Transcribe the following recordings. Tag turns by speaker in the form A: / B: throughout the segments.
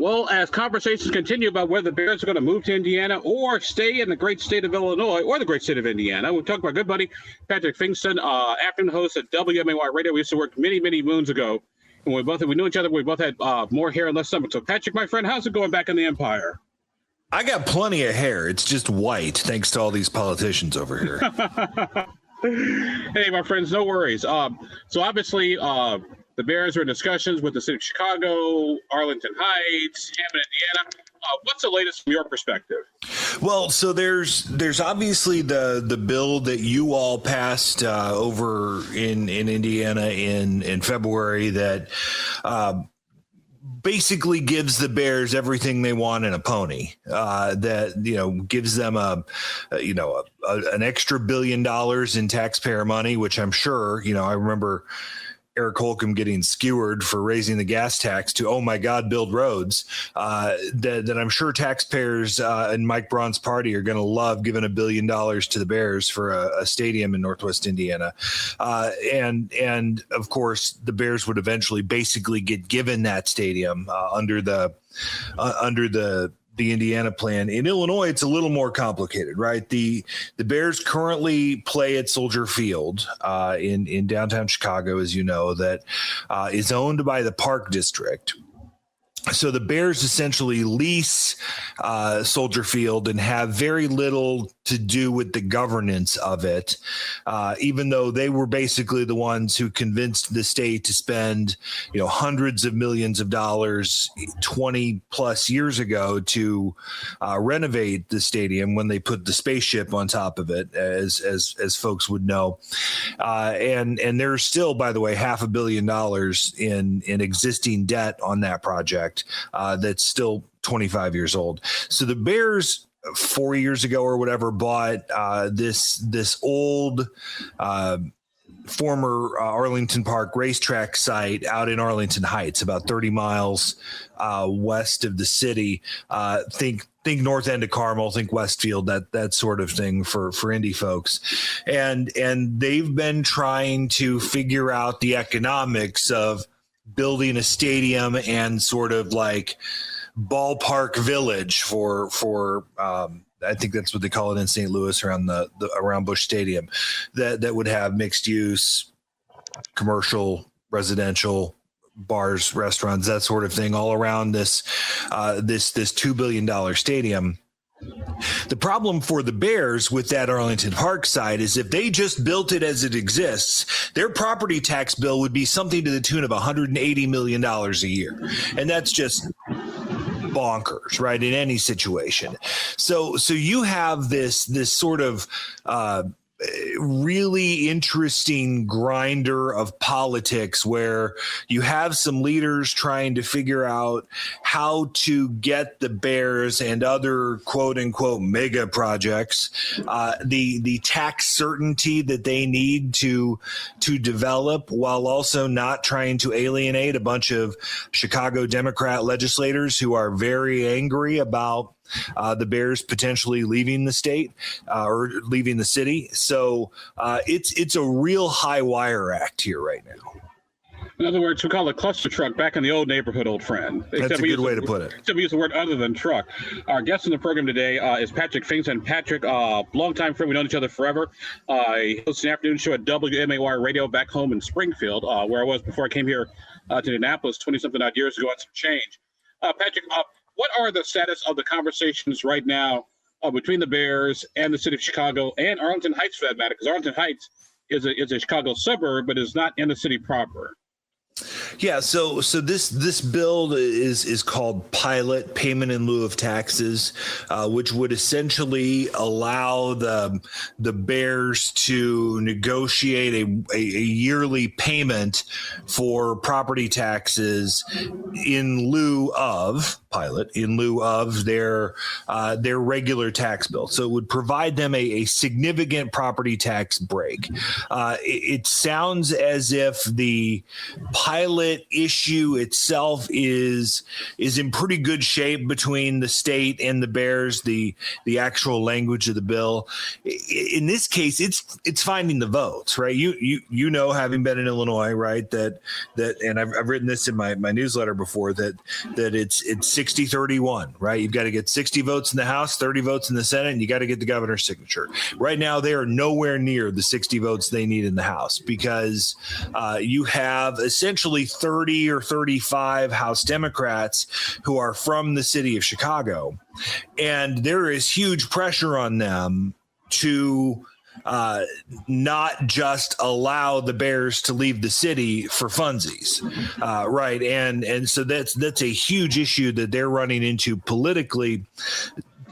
A: Well, as conversations continue about whether the Bears are going to move to Indiana or stay in the great state of Illinois or the great state of Indiana, we'll talk about good buddy Patrick Fingston, afternoon host at WMAY Radio. We used to work many, many moons ago, and we knew each other. We both had more hair and less stomach. So, Patrick, my friend, how's it going back in the Empire?
B: I got plenty of hair. It's just white, thanks to all these politicians over here.
A: Hey, my friends, no worries. So obviously, the Bears are in discussions with the city of Chicago, Arlington Heights, Hammond, Indiana. What's the latest from your perspective?
B: Well, so there's obviously the bill that you all passed over in Indiana in February that basically gives the Bears everything they want in a pony. That gives them an extra $1 billion in taxpayer money, which I'm sure I remember Eric Holcomb getting skewered for raising the gas tax to, oh my God, build roads, that I'm sure taxpayers and Mike Braun's party are going to love giving $1 billion to the Bears for a stadium in Northwest Indiana. And of course, the Bears would eventually basically get given that stadium under the Indiana plan. In Illinois, it's a little more complicated, right? The Bears currently play at Soldier Field in downtown Chicago, as you know, that is owned by the Park District. So the Bears essentially lease Soldier Field and have very little to do with the governance of it, even though they were basically the ones who convinced the state to spend, hundreds of millions of dollars 20 plus years ago to renovate the stadium when they put the spaceship on top of it, as folks would know. And there's still, by the way, $500 million in existing debt on that project. That's still 25 years old. So the Bears 4 years ago or whatever bought this old former Arlington Park racetrack site out in Arlington Heights, about 30 miles west of the city. Think north end of Carmel, think Westfield, that sort of thing for Indy folks. And they've been trying to figure out the economics of building a stadium and sort of like ballpark village for I think that's what they call it in St. Louis around around Busch Stadium, that would have mixed use, commercial, residential, bars, restaurants, that sort of thing all around this $2 billion stadium. The problem for the Bears with that Arlington Park site is if they just built it as it exists, their property tax bill would be something to the tune of $180 million a year. And that's just bonkers, right? In any situation. So you have this sort of really interesting grinder of politics where you have some leaders trying to figure out how to get the Bears and other quote unquote mega projects the tax certainty that they need to develop, while also not trying to alienate a bunch of Chicago Democrat legislators who are very angry about the Bears potentially leaving the state or leaving the city. So it's a real high wire act here right now.
A: In other words, we call it cluster truck back in the old neighborhood, old friend.
B: That's a good way to put it.
A: Except we use the word other than truck. Our guest in the program today is Patrick Fingston. Patrick, longtime friend. We've known each other forever. He hosts an afternoon show at WMAY Radio back home in Springfield, where I was before I came here to Indianapolis 20-something odd years ago on some change. Patrick, what are the status of the conversations right now between the Bears and the city of Chicago and Arlington Heights, for that matter? Because Arlington Heights is a Chicago suburb, but is not in the city proper.
B: Yeah, so this bill is called Pilot Payment in Lieu of Taxes, which would essentially allow the Bears to negotiate a yearly payment for property taxes in lieu of their regular tax bill. So it would provide them a significant property tax break. It sounds as if the pilot issue itself is in pretty good shape between the state and the Bears, the actual language of the bill. In this case, it's finding the votes, right? You know, having been in Illinois, right, that and I've written this in my newsletter before, that it's 60-31, right? You've got to get 60 votes in the House, 30 votes in the Senate, and you got to get the governor's signature. Right now, they are nowhere near the 60 votes they need in the House because you have essentially 30 or 35 House Democrats who are from the city of Chicago. And there is huge pressure on them to not just allow the Bears to leave the city for funsies, right? And so that's a huge issue that they're running into politically,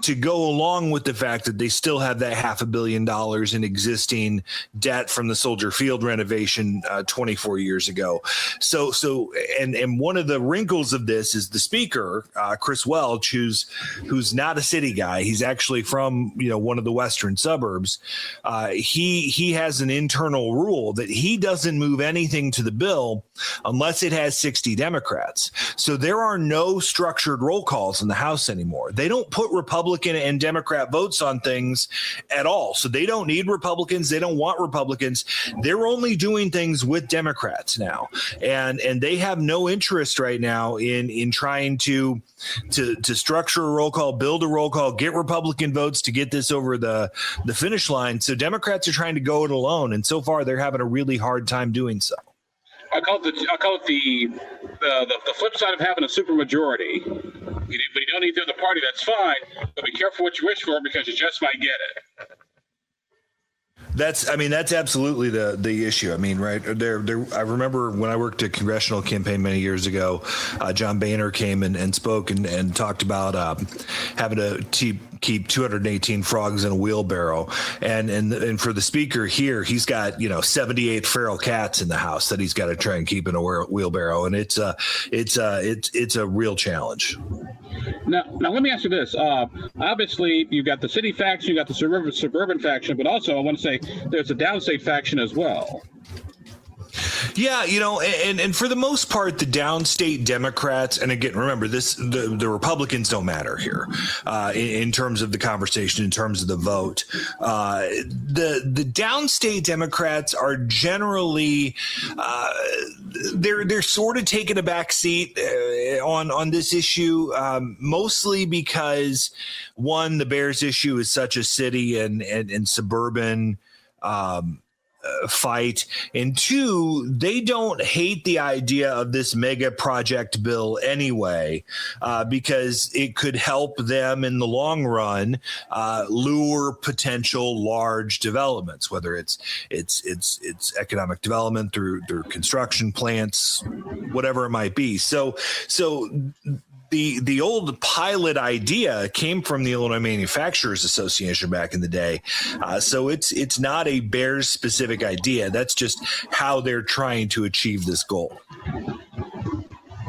B: to go along with the fact that they still have that $500 million in existing debt from the Soldier Field renovation 24 years ago. So one of the wrinkles of this is the speaker, Chris Welch, who's not a city guy. He's actually from, one of the western suburbs. He has an internal rule that he doesn't move anything to the bill unless it has 60 Democrats. So there are no structured roll calls in the House anymore. They don't put Republican and Democrat votes on things at all. So they don't need Republicans. They don't want Republicans. They're only doing things with Democrats now. And they have no interest right now in trying to structure a roll call, build a roll call, get Republican votes to get this over the finish line. So Democrats are trying to go it alone. And so far, they're having a really hard time doing so.
A: I call it the flip side of having a supermajority. But you don't need to have the party, that's fine. But be careful what you wish for because you just might get it.
B: That's absolutely the issue. I mean, right there. I remember when I worked at congressional campaign many years ago, John Boehner came and spoke and talked about having to keep 218 frogs in a wheelbarrow, and for the speaker here, he's got 78 feral cats in the house that he's got to try and keep in a wheelbarrow, and it's a real challenge.
A: Now let me ask you this. Obviously, you've got the city faction, you've got the suburban faction, but also I want to say there's a downstate faction as well.
B: Yeah, and for the most part, the downstate Democrats, and again, remember the Republicans don't matter here in terms of the conversation, in terms of the vote. The downstate Democrats are generally they're sort of taking a back seat on this issue, mostly because one, the Bears issue is such a city and suburban fight, and two, they don't hate the idea of this mega project bill anyway, because it could help them in the long run lure potential large developments, whether it's economic development through construction plants, whatever it might be. So the old pilot idea came from the Illinois Manufacturers Association back in the day. So it's not a Bears specific idea. That's just how they're trying to achieve this goal.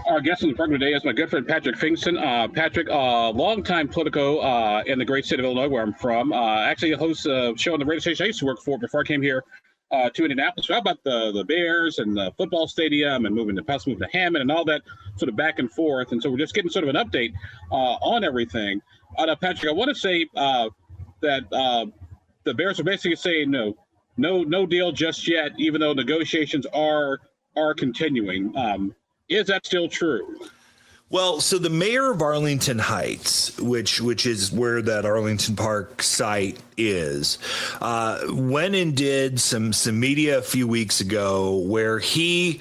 A: Our guest on the program today is my good friend Patrick Fingston. Patrick, longtime Politico in the great state of Illinois, where I'm from. Actually, hosts a show on the radio station I used to work for before I came here to Indianapolis. How about the Bears and the football stadium and moving to Hammond and all that sort of back and forth. And so we're just getting sort of an update on everything. Patrick, I want to say that the Bears are basically saying no deal just yet, even though negotiations are continuing. Is that still true?
B: Well, so the mayor of Arlington Heights, which is where that Arlington Park site is, went and did some media a few weeks ago where he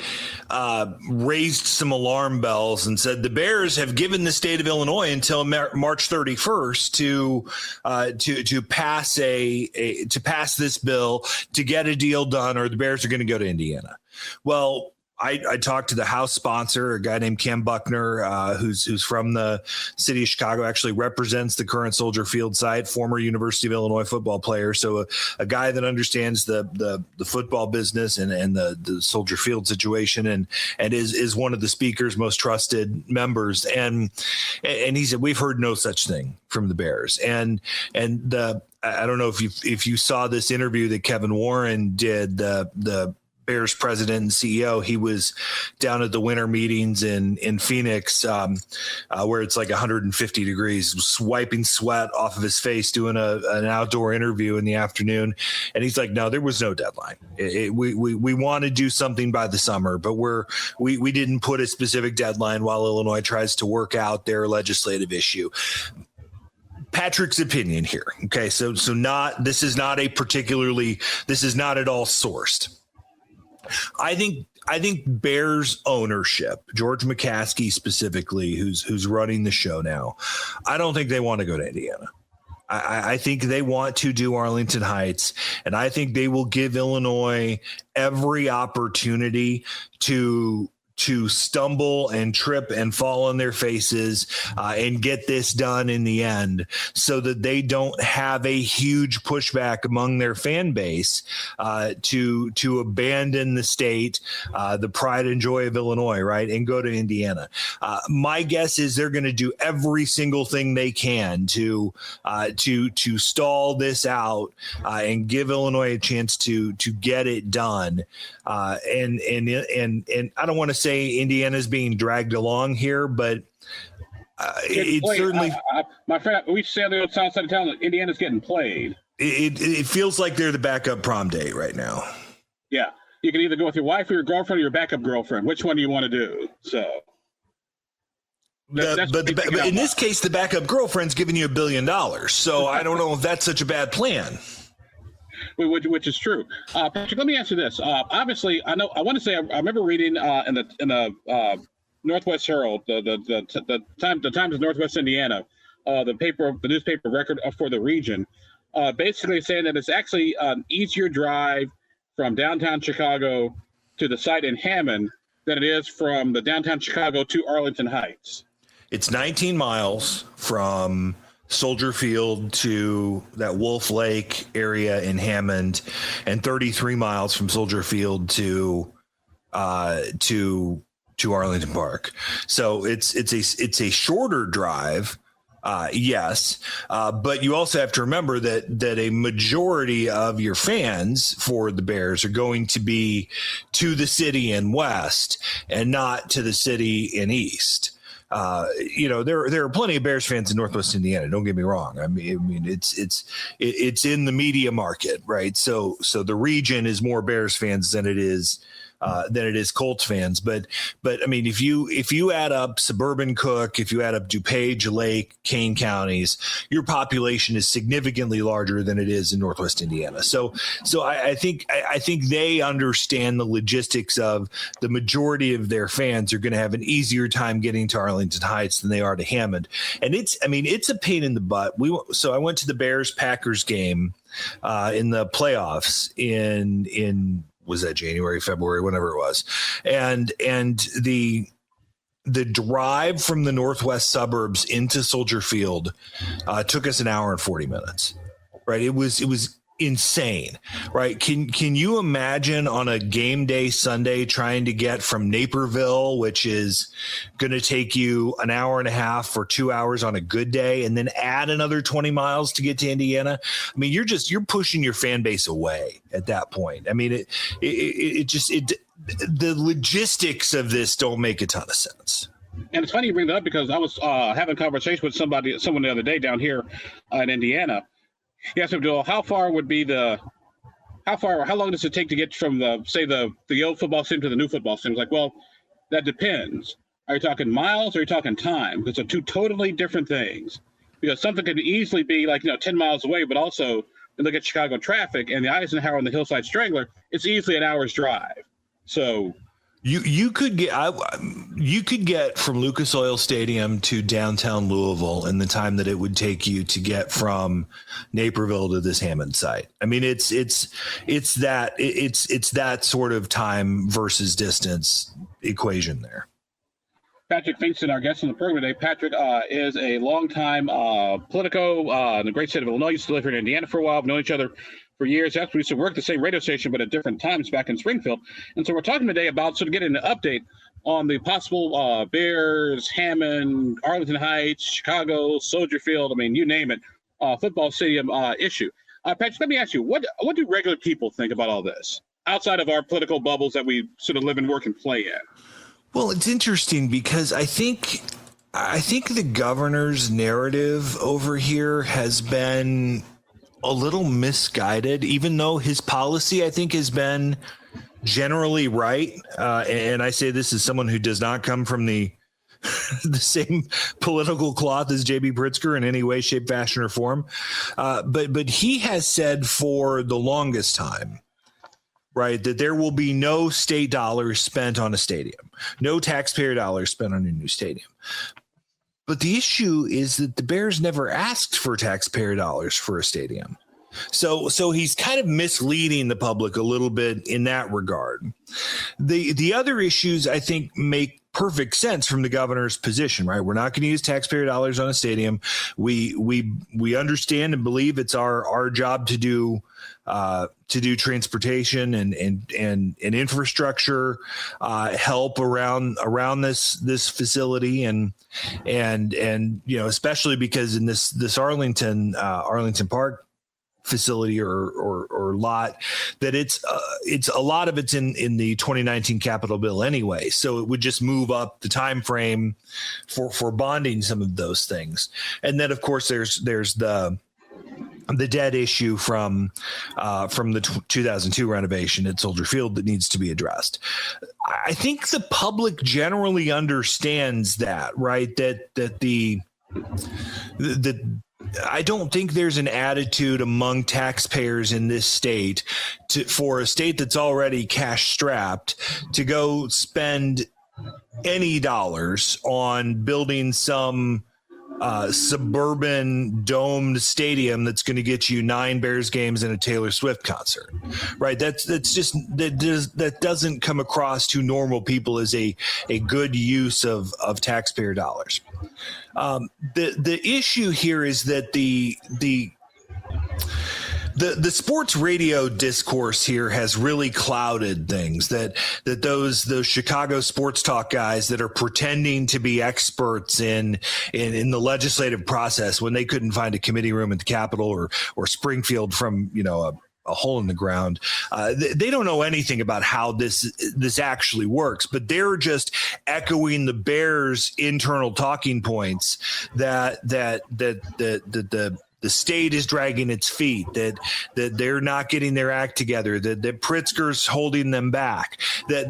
B: raised some alarm bells and said the Bears have given the state of Illinois until March 31st to pass to pass this bill to get a deal done, or the Bears are going to go to Indiana. Well, I talked to the House sponsor, a guy named Cam Buckner, who's from the city of Chicago, actually represents the current Soldier Field site, former University of Illinois football player. So a guy that understands the football business and the Soldier Field situation and is one of the speaker's most trusted members. And he said, we've heard no such thing from the Bears. And I don't know if you saw this interview that Kevin Warren did, the Bears president and CEO, he was down at the winter meetings in Phoenix, where it's like 150 degrees, wiping sweat off of his face, doing an outdoor interview in the afternoon. And he's like, no, there was no deadline. We want to do something by the summer, but we didn't put a specific deadline while Illinois tries to work out their legislative issue. Patrick's opinion here. Okay. So this is not at all sourced. I think Bears ownership, George McCaskey specifically, who's running the show now, I don't think they want to go to Indiana. I think they want to do Arlington Heights, and I think they will give Illinois every opportunity to stumble and trip and fall on their faces and get this done in the end, so that they don't have a huge pushback among their fan base to abandon the state, the pride and joy of Illinois, right, and go to Indiana. My guess is they're going to do every single thing they can to stall this out and give Illinois a chance to get it done. And I don't want to say Indiana's being dragged along here, but it's certainly
A: my friend. We say on the south side of town that Indiana's getting played.
B: It feels like they're the backup prom date right now.
A: Yeah, you can either go with your wife or your girlfriend or your backup girlfriend. Which one do you want to do? So,
B: but in this case, the backup girlfriend's giving you $1 billion. So I don't know if that's such a bad plan.
A: Which is true. Patrick, let me answer this. Obviously, I remember reading in the Northwest Herald, the Times of Northwest Indiana, the newspaper record for the region, basically saying that it's actually an easier drive from downtown Chicago to the site in Hammond than it is from the downtown Chicago to Arlington Heights.
B: It's 19 miles from Soldier Field to that Wolf Lake area in Hammond, and 33 miles from Soldier Field to Arlington Park. So it's a shorter drive. Yes. But you also have to remember that a majority of your fans for the Bears are going to be to the city and west and not to the city and east. There are plenty of Bears fans in Northwest Indiana. Don't get me wrong. I mean, it's in the media market, right? So the region is more Bears fans than it is Colts fans. But I mean, if you add up suburban Cook, if you add up DuPage, Lake, Kane counties, your population is significantly larger than it is in Northwest Indiana. So I think they understand the logistics of the majority of their fans are going to have an easier time getting to Arlington Heights than they are to Hammond. And it's a pain in the butt. So I went to the Bears-Packers game in the playoffs in was that January, February, whenever it was. And the drive from the northwest suburbs into Soldier Field took us an hour and 40 minutes, right? It was insane, right? Can you imagine on a game day Sunday trying to get from Naperville, which is going to take you an hour and a half or 2 hours on a good day, and then add another 20 miles to get to Indiana? I mean, you're pushing your fan base away at that point. I mean, the logistics of this don't make a ton of sense.
A: And it's funny you bring that up because I was having a conversation with someone the other day down here in Indiana. He asked Abdul, how long does it take to get from the old football stadium to the new football stadium? It's like, well, that depends. Are you talking miles or are you talking time? Because they're two totally different things. Because something could easily be 10 miles away, but also when look at Chicago traffic and the Eisenhower and the Hillside Strangler, it's easily an hour's drive. So
B: You could get from Lucas Oil Stadium to downtown Louisville in the time that it would take you to get from Naperville to this Hammond site. I mean, it's that sort of time versus distance equation there.
A: Patrick Finkston, our guest on the program today. Patrick is a longtime Politico in the great state of Illinois. Used to live here in Indiana for a while. We've known each other for years. Actually, we used to work the same radio station, but at different times back in Springfield. And so we're talking today about sort of getting an update on the possible Bears, Hammond, Arlington Heights, Chicago, Soldier Field, I mean, you name it, football stadium issue. Patrick, let me ask you, what do regular people think about all this? outside of our political bubbles that we sort of live and work and play in.
B: Well, it's interesting because I think the governor's narrative over here has been a little misguided, even though his policy, I think, has been generally right. And I say this as someone who does not come from the same political cloth as J.B. Pritzker in any way, shape, fashion, or form. But he has said for the longest time, right, that there will be no state dollars spent on a stadium, no taxpayer dollars spent on a new stadium. But the issue is that the Bears never asked for taxpayer dollars for a stadium. So he's kind of misleading the public a little bit in that regard. The other issues, I think, make perfect sense from the governor's position, right? We're not going to use taxpayer dollars on a stadium. We understand and believe it's our job to do transportation and infrastructure help around this facility and especially because in this Arlington Park facility or lot that it's a lot of it's in the 2019 capital bill anyway, so it would just move up the time frame for bonding some of those things. And then of course there's the debt issue from the 2002 renovation at Soldier Field that needs to be addressed. I think the public generally understands that, right? That I don't think there's an attitude among taxpayers in this state for a state that's already cash strapped to go spend any dollars on building some suburban domed stadium that's going to get you 9 Bears games and a Taylor Swift concert, right? That doesn't come across to normal people as a good use of taxpayer dollars. The issue here is that the sports radio discourse here has really clouded things, that those Chicago sports talk guys that are pretending to be experts in the legislative process when they couldn't find a committee room at the Capitol or Springfield from, a hole in the ground. They don't know anything about how this actually works, but they're just echoing the Bears' internal talking points that the state is dragging its feet, that they're not getting their act together, that Pritzker's holding them back, that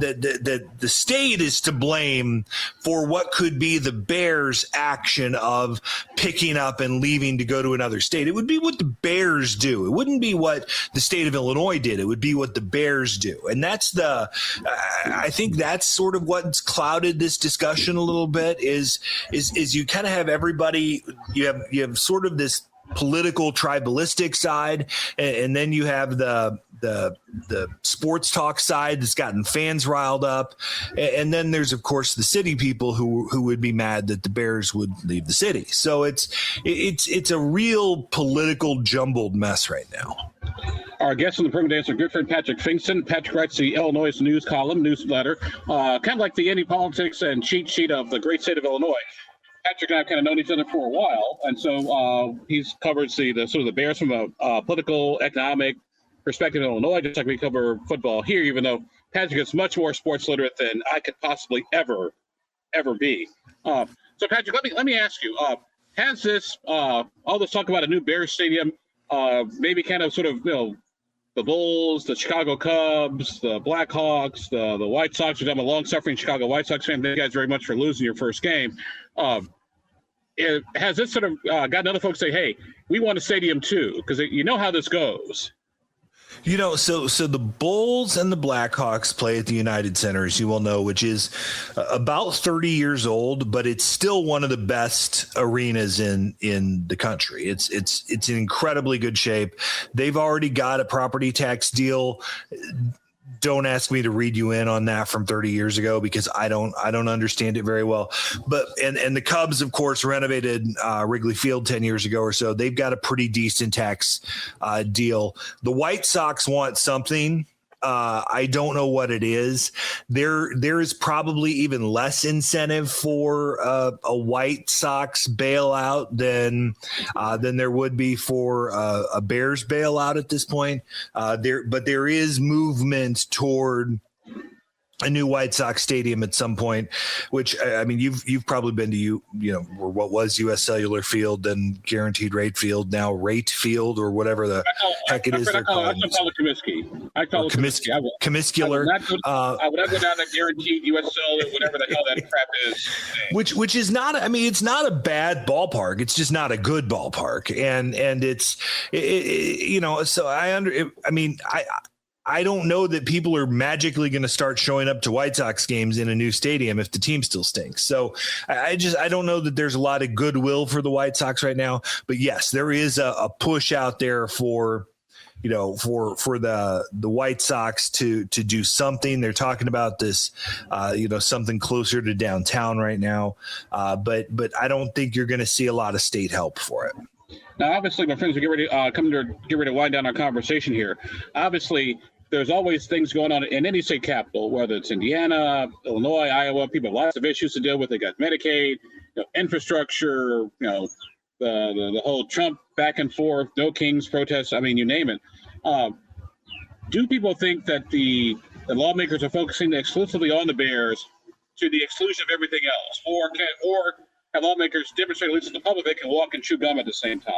B: the state is to blame for what could be the Bears' action of picking up and leaving to go to another state. It would be what the Bears do. It wouldn't be what the state of Illinois did. It would be what the Bears do. And that's I think that's sort of what's clouded this discussion a little bit is you kind of have everybody, you have sort of this political tribalistic side, and then you have the sports talk side that's gotten fans riled up, and then there's of course the city people who would be mad that the Bears would leave the city. So it's a real political jumbled mess right now.
A: Our guest on the program today is our good friend Patrick Fingston. Patrick writes the Illinois News column, newsletter, kind of like the Any Politics and cheat sheet of the great state of Illinois. Patrick and I have kind of known each other for a while, and so he's covers the sort of the Bears from a political, economic perspective in Illinois, just like we cover football here, even though Patrick is much more sports literate than I could possibly ever be. So Patrick, let me ask you, has this all this talk about a new Bears stadium maybe kind of sort of, the Bulls, the Chicago Cubs, the Blackhawks, the White Sox, which I'm a long-suffering Chicago White Sox fan. Thank you guys very much for losing your first game. Has this sort of gotten other folks say, hey, we want a stadium too? Because you know how this goes.
B: So the Bulls and the Blackhawks play at the United Center, as you will know, which is about 30 years old, but it's still one of the best arenas in the country. It's in incredibly good shape. They've already got a property tax deal. Don't ask me to read you in on that from 30 years ago because I don't understand it very well. But and the Cubs, of course, renovated Wrigley Field 10 years ago or so. They've got a pretty decent tax deal. The White Sox want something I don't know what it is. There is probably even less incentive for a White Sox bailout than there would be for a Bears bailout at this point. But there is movement toward a new White Sox stadium at some point, which I mean, you've probably been to what was U.S. Cellular Field, then Guaranteed Rate Field, now Rate Field, or whatever the heck it is.
A: I call it Comiskey. I call it Comiskey.
B: Comiscular.
A: I would not go down to Guaranteed U.S. Cellular, whatever the hell that crap is.
B: Which is not. I mean, it's not a bad ballpark. It's just not a good ballpark, and it's So I don't know that people are magically going to start showing up to White Sox games in a new stadium if the team still stinks. So I don't know that there's a lot of goodwill for the White Sox right now. But yes, there is a push out there for the White Sox to do something. They're talking about this, something closer to downtown right now. But I don't think you're going to see a lot of state help for it.
A: Now, obviously, my friends, we get ready to wind down our conversation here. Obviously, there's always things going on in any state capital, whether it's Indiana, Illinois, Iowa. People have lots of issues to deal with. They got Medicaid, infrastructure, the whole Trump back and forth, no kings protests. I mean, you name it. Do people think that the lawmakers are focusing exclusively on the Bears to the exclusion of everything else, or have lawmakers demonstrate, at least to the public, they can walk and chew gum at the same time?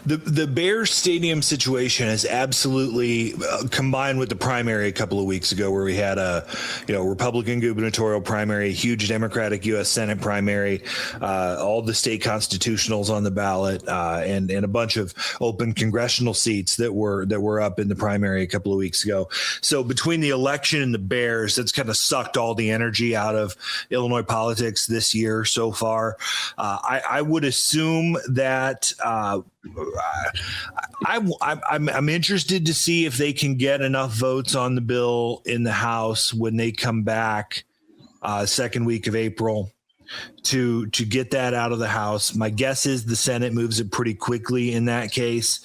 B: The Bears stadium situation is absolutely combined with the primary a couple of weeks ago, where we had a Republican gubernatorial primary, huge Democratic U.S. Senate primary, all the state constitutionals on the ballot, and a bunch of open congressional seats that were up in the primary a couple of weeks ago. So between the election and the Bears, that's kind of sucked all the energy out of Illinois politics this year so far. I would assume that. I'm interested to see if they can get enough votes on the bill in the House when they come back second week of April to get that out of the House. My guess is the Senate moves it pretty quickly in that case.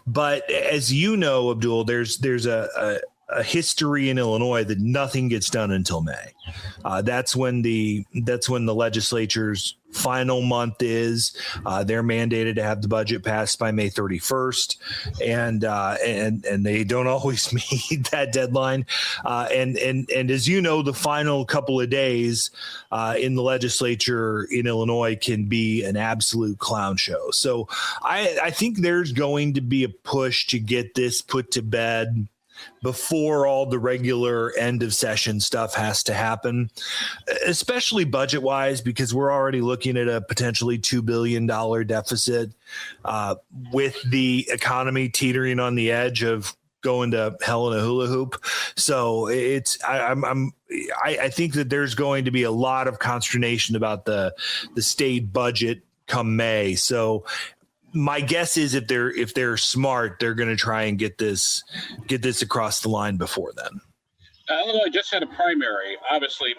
B: But as you know, Abdul, there's a history in Illinois that nothing gets done until May. That's when the legislature's final month is. They're mandated to have the budget passed by May 31st, and they don't always meet that deadline. And as you know, the final couple of days in the legislature in Illinois can be an absolute clown show. So I think there's going to be a push to get this put to bed before all the regular end of session stuff has to happen, especially budget wise, because we're already looking at a potentially $2 billion deficit with the economy teetering on the edge of going to hell in a hula hoop. So I think that there's going to be a lot of consternation about the state budget come May. So my guess is if they're smart, they're going to try and get this across the line before then.
A: Illinois just had a primary. Obviously,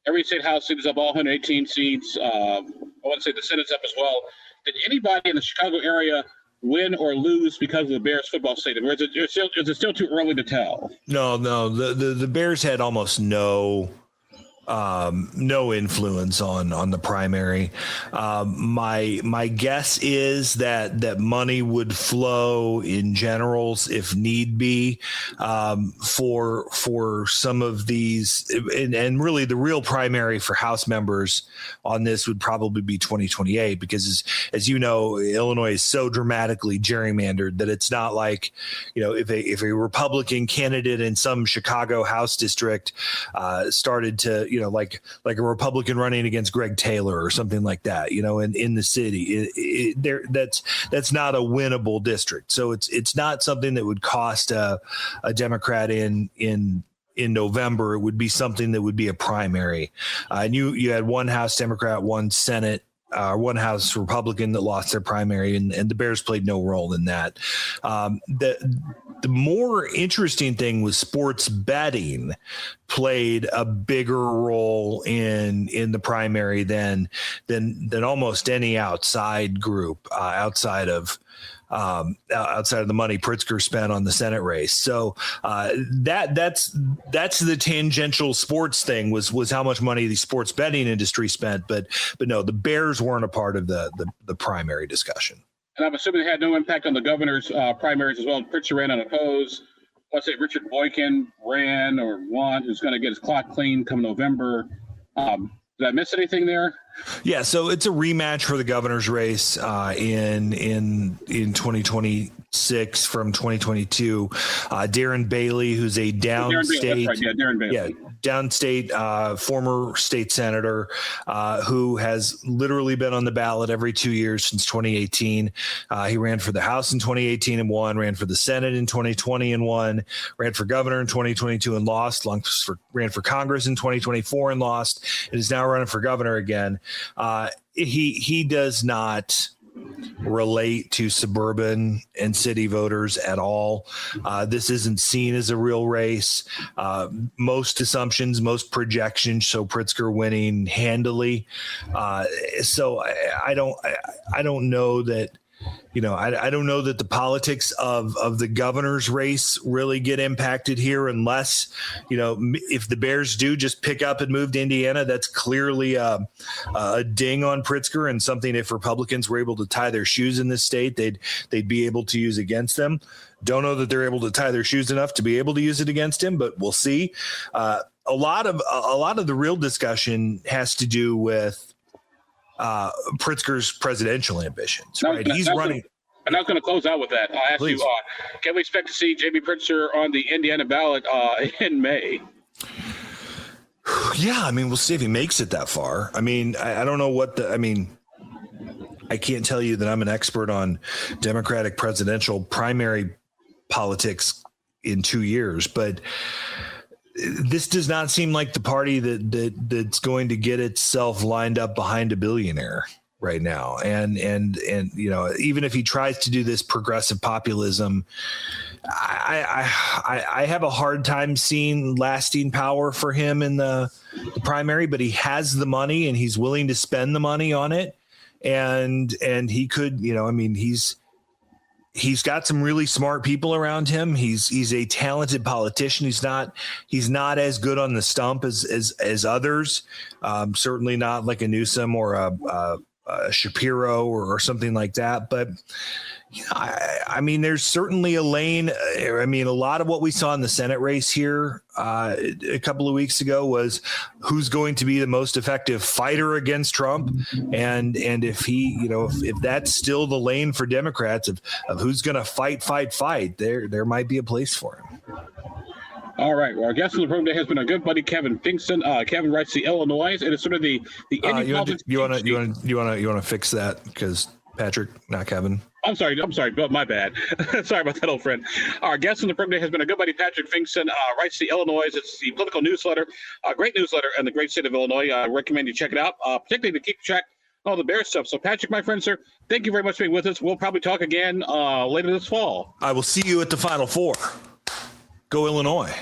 A: every state house seat is up, all 118 seats. I want to say the Senate's up as well. Did anybody in the Chicago area win or lose because of the Bears football stadium? Or is it still too early to tell?
B: No. The Bears had almost no influence on the primary. My guess is that money would flow in generals if need be for some of these, and really the real primary for House members on this would probably be 2028, because as you know, Illinois is so dramatically gerrymandered that it's not like, if a Republican candidate in some Chicago House district started to, like a Republican running against Greg Taylor or something like that, in the city, that's not a winnable district. So it's not something that would cost a Democrat in November. It would be something that would be a primary. And you had one House Democrat, one Senate, one House Republican that lost their primary, and the Bears played no role in that. The more interesting thing was sports betting played a bigger role in the primary than almost any outside group outside of outside of the money Pritzker spent on the Senate race. So that's the tangential sports thing was how much money the sports betting industry spent. But no, the Bears weren't a part of the primary discussion.
A: And I'm assuming it had no impact on the governor's primaries as well. Pritzker ran unopposed. Let's say Richard Boykin ran or won, who's going to get his clock clean come November. Did I miss anything there?
B: Yeah, so it's a rematch for the governor's race in 2026 from 2022. Darren Bailey, who's a downstate,
A: Darren Bailey.
B: Yeah, downstate former state senator who has literally been on the ballot every 2 years since 2018. He ran for the House in 2018 and won, ran for the Senate in 2020 and won, ran for governor in 2022 and lost, ran for Congress in 2024 and lost, and is now running for governor again. He does not relate to suburban and city voters at all. This isn't seen as a real race. Most assumptions, most projections show Pritzker winning handily. So I don't know that. I don't know that the politics of the governor's race really get impacted here unless, if the Bears do just pick up and move to Indiana, that's clearly a ding on Pritzker and something if Republicans were able to tie their shoes in this state, they'd be able to use against them. Don't know that they're able to tie their shoes enough to be able to use it against him, but we'll see. A lot of the real discussion has to do with Pritzker's presidential ambitions, right? He's running.
A: And I was going to close out with that. I'll ask
B: Please.
A: you, can we expect to see J.B. Pritzker on the Indiana ballot in May?
B: Yeah, we'll see if he makes it that far. I don't know I can't tell you that I'm an expert on Democratic presidential primary politics in 2 years, but this does not seem like the party that's going to get itself lined up behind a billionaire right now. And even if he tries to do this progressive populism, I have a hard time seeing lasting power for him in the primary, but he has the money and he's willing to spend the money on it. And he could, he's got some really smart people around him. He's a talented politician. He's not as good on the stump as others. Certainly not like a Newsom or a Shapiro or something like that. But there's certainly a lane. A lot of what we saw in the Senate race here a couple of weeks ago was who's going to be the most effective fighter against Trump, and if he, if that's still the lane for Democrats of who's going to fight, there might be a place for him.
A: All right. Well, our guest on the program today has been our good buddy Kevin Finkston. Kevin writes the Illinois, and it's sort of the
B: you want to fix that because Patrick, not Kevin.
A: I'm sorry, but my bad. Sorry about that, old friend. Our guest on the program today has been a good buddy, Patrick Finkston, writes the Illinois. It's the political newsletter, a great newsletter in the great state of Illinois. I recommend you check it out, particularly to keep track of all the Bears stuff. So, Patrick, my friend, sir, thank you very much for being with us. We'll probably talk again later this fall.
B: I will see you at the Final Four. Go Illinois.